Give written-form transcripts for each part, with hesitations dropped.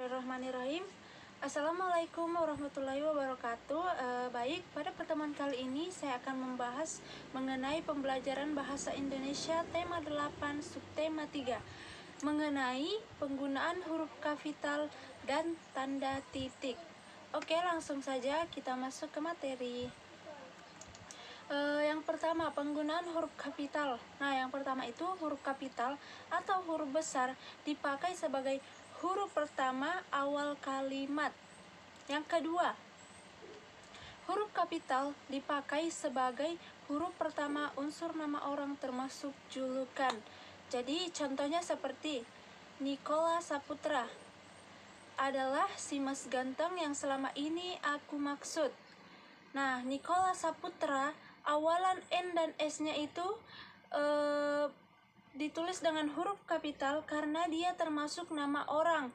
Bismillahirrahmanirrahim. Assalamualaikum warahmatullahi wabarakatuh. Baik, pada pertemuan kali ini saya akan membahas mengenai pembelajaran bahasa Indonesia tema 8 subtema 3 mengenai penggunaan huruf kapital dan tanda titik. Oke, langsung saja kita masuk ke materi. Yang pertama, penggunaan huruf kapital. Nah, yang pertama itu huruf kapital atau huruf besar dipakai sebagai huruf pertama awal kalimat. Yang kedua, huruf kapital dipakai sebagai huruf pertama unsur nama orang termasuk julukan. Jadi contohnya seperti Nikola Saputra adalah si mas ganteng yang selama ini aku maksud. Nah, Nikola Saputra awalan N dan S-nya itu ditulis dengan huruf kapital karena dia termasuk nama orang,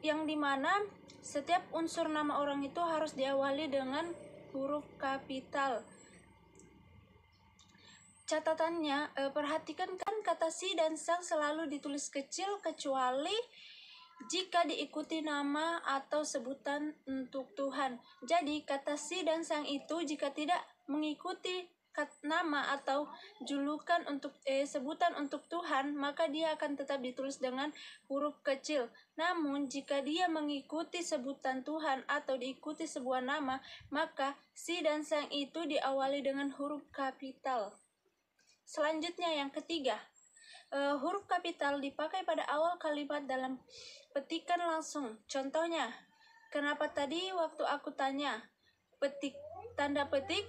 yang dimana setiap unsur nama orang itu harus diawali dengan huruf kapital. Catatannya, perhatikan kan kata si dan sang selalu ditulis kecil kecuali jika diikuti nama atau sebutan untuk Tuhan. Jadi kata si dan sang itu jika tidak mengikuti nama atau julukan untuk sebutan untuk Tuhan, maka dia akan tetap ditulis dengan huruf kecil. Namun jika dia mengikuti sebutan Tuhan atau diikuti sebuah nama, maka si dan sang itu diawali dengan huruf kapital. Selanjutnya yang ketiga, huruf kapital dipakai pada awal kalimat dalam petikan langsung. Contohnya, kenapa tadi waktu aku tanya tanda petik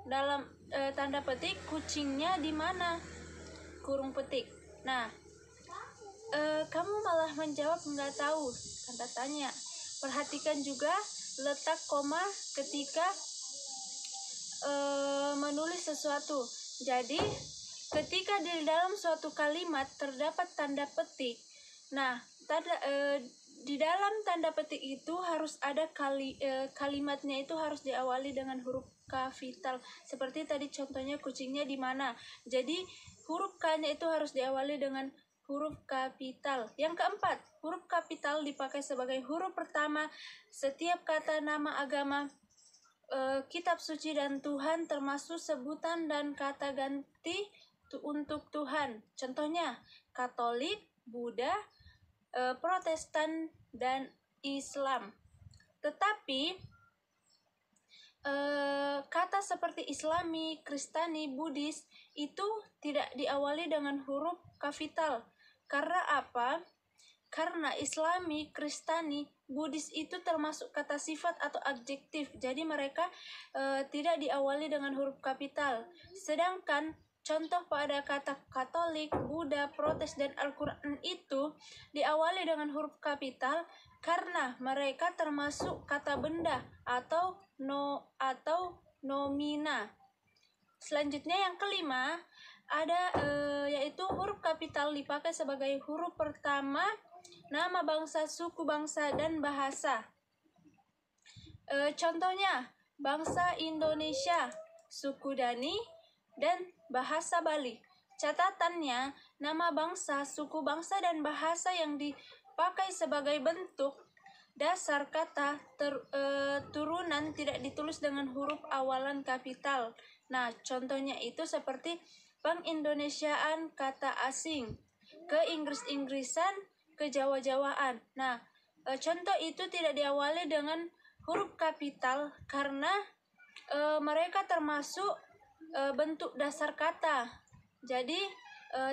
dalam tanda petik kucingnya di mana? Kurung petik. Nah, kamu malah menjawab nggak tahu, tanda tanya. Perhatikan juga letak koma ketika menulis sesuatu. Jadi, ketika di dalam suatu kalimat terdapat tanda petik, nah, di dalam tanda petik itu harus ada kalimatnya itu harus diawali dengan huruf kapital. Seperti tadi contohnya kucingnya di mana. Jadi huruf K-nya itu harus diawali dengan huruf kapital. Yang keempat, huruf kapital dipakai sebagai huruf pertama setiap kata nama agama, kitab suci dan Tuhan, termasuk sebutan dan kata ganti untuk Tuhan. Contohnya Katolik, Buddha, Protestan, dan Islam. Tetapi kata seperti Islami, Kristani, Buddhis itu tidak diawali dengan huruf kapital. Karena apa? Karena Islami, Kristani, Buddhis itu termasuk kata sifat atau adjektif. Jadi mereka tidak diawali dengan huruf kapital. Sedangkan contoh pada kata Katolik, Buddha, Protestan, dan Al-Quran itu diawali dengan huruf kapital karena mereka termasuk kata benda atau nomina. Selanjutnya yang kelima ada yaitu huruf kapital dipakai sebagai huruf pertama nama bangsa, suku bangsa, dan bahasa. Contohnya bangsa Indonesia, suku Dani, dan bahasa Bali. Catatannya, nama bangsa, suku bangsa, dan bahasa yang dipakai sebagai bentuk dasar kata turunan tidak ditulis dengan huruf awalan kapital. Nah, contohnya itu seperti pengindonesiaan kata asing, ke-Inggris-Inggrisan, ke-Jawa-Jawaan. Nah, contoh itu tidak diawali dengan huruf kapital karena mereka termasuk bentuk dasar kata. Jadi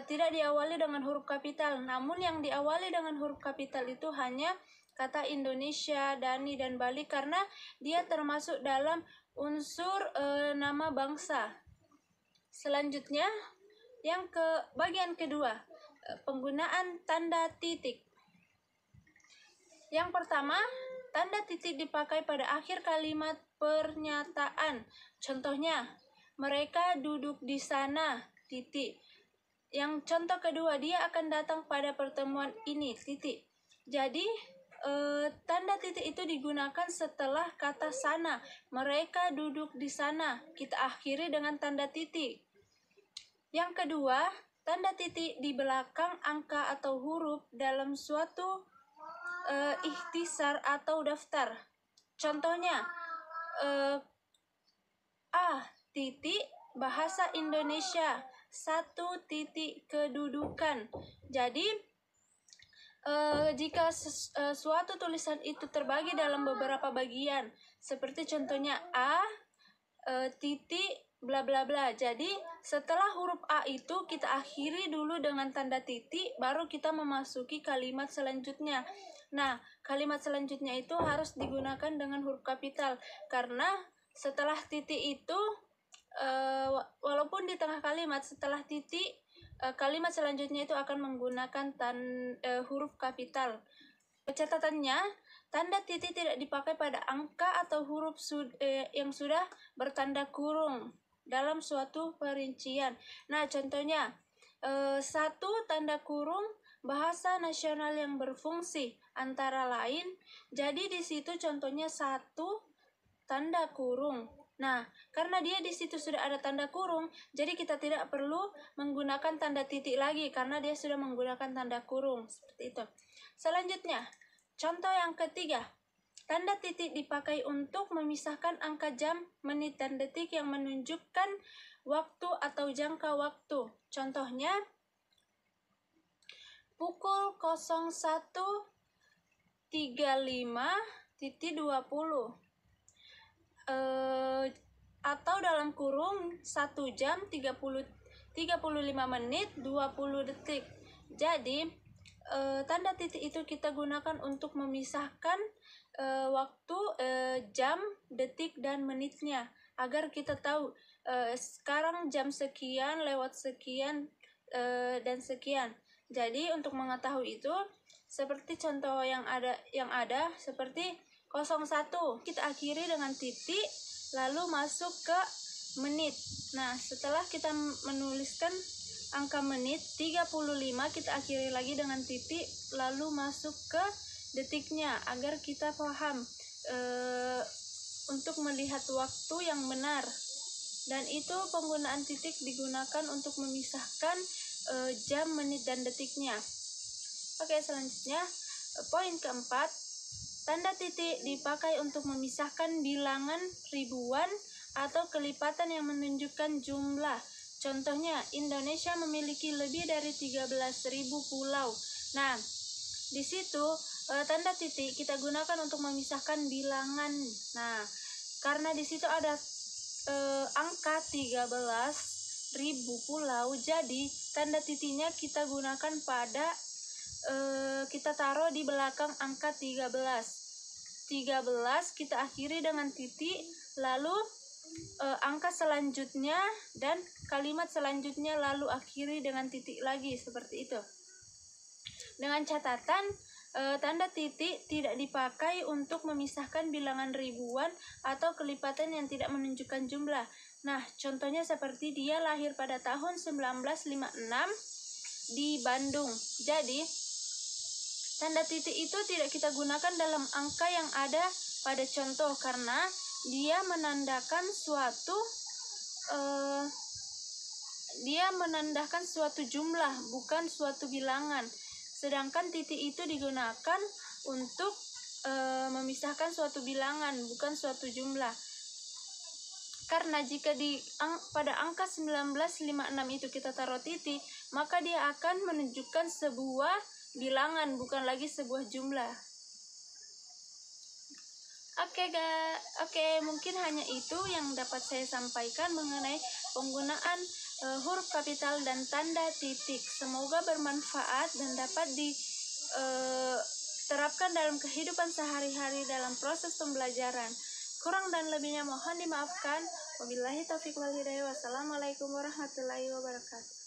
tidak diawali dengan huruf kapital. Namun yang diawali dengan huruf kapital itu hanya kata Indonesia, Dani, dan Bali karena dia termasuk dalam unsur nama bangsa. Selanjutnya yang bagian kedua, penggunaan tanda titik. Yang pertama, tanda titik dipakai pada akhir kalimat pernyataan. Contohnya, mereka duduk di sana, titik. Yang contoh kedua, dia akan datang pada pertemuan ini, titik. Jadi, tanda titik itu digunakan setelah kata sana. Mereka duduk di sana. Kita akhiri dengan tanda titik. Yang kedua, tanda titik di belakang angka atau huruf dalam suatu ikhtisar atau daftar. Contohnya A. Titik bahasa Indonesia 1. Titik kedudukan. Jadi jika suatu tulisan itu terbagi dalam beberapa bagian, seperti contohnya A titik bla bla bla. Jadi setelah huruf A itu kita akhiri dulu dengan tanda titik, baru kita memasuki kalimat selanjutnya. Nah, kalimat selanjutnya itu harus digunakan dengan huruf kapital, karena setelah titik itu walaupun di tengah kalimat setelah titik, kalimat selanjutnya itu akan menggunakan huruf kapital. Catatannya, tanda titik tidak dipakai pada angka atau huruf yang sudah bertanda kurung dalam suatu perincian. Nah, contohnya 1. Tanda kurung bahasa nasional yang berfungsi antara lain. Jadi di situ contohnya 1 tanda kurung. Nah, karena dia di situ sudah ada tanda kurung, jadi kita tidak perlu menggunakan tanda titik lagi karena dia sudah menggunakan tanda kurung. Seperti itu. Selanjutnya, contoh yang ketiga. Tanda titik dipakai untuk memisahkan angka jam, menit, dan detik yang menunjukkan waktu atau jangka waktu. Contohnya, pukul 01.35.20. Atau dalam kurung 1 jam 35 menit 20 detik. Jadi tanda titik itu kita gunakan untuk memisahkan waktu, jam, detik, dan menitnya, agar kita tahu sekarang jam sekian lewat sekian dan sekian. Jadi untuk mengetahui itu, seperti contoh yang ada seperti 01 kita akhiri dengan titik lalu masuk ke menit. Nah, setelah kita menuliskan angka menit 35 kita akhiri lagi dengan titik lalu masuk ke detiknya, agar kita paham untuk melihat waktu yang benar. Dan itu penggunaan titik digunakan untuk memisahkan jam, menit, dan detiknya. Oke, selanjutnya poin keempat. Tanda titik dipakai untuk memisahkan bilangan ribuan atau kelipatan yang menunjukkan jumlah. Contohnya, Indonesia memiliki lebih dari 13.000 pulau. Nah, di situ tanda titik kita gunakan untuk memisahkan bilangan. Nah, karena di situ ada angka 13.000 pulau, jadi tanda titiknya kita gunakan pada kita taruh di belakang angka 13 kita akhiri dengan titik, lalu angka selanjutnya dan kalimat selanjutnya lalu akhiri dengan titik lagi, seperti itu. Dengan catatan tanda titik tidak dipakai untuk memisahkan bilangan ribuan atau kelipatan yang tidak menunjukkan jumlah. Nah, contohnya seperti dia lahir pada tahun 1956 di Bandung. Jadi tanda titik itu tidak kita gunakan dalam angka yang ada pada contoh, karena dia menandakan suatu jumlah, bukan suatu bilangan. Sedangkan titik itu digunakan untuk memisahkan suatu bilangan, bukan suatu jumlah. Karena jika pada angka 1956 itu kita taruh titik, maka dia akan menunjukkan sebuah bilangan, bukan lagi sebuah jumlah. Oke, mungkin hanya itu yang dapat saya sampaikan mengenai penggunaan huruf kapital dan tanda titik. Semoga bermanfaat dan dapat diterapkan dalam kehidupan sehari-hari dalam proses pembelajaran. Kurang dan lebihnya mohon dimaafkan. Wabillahi taufiq wal hidayah. Wassalamualaikum warahmatullahi wabarakatuh.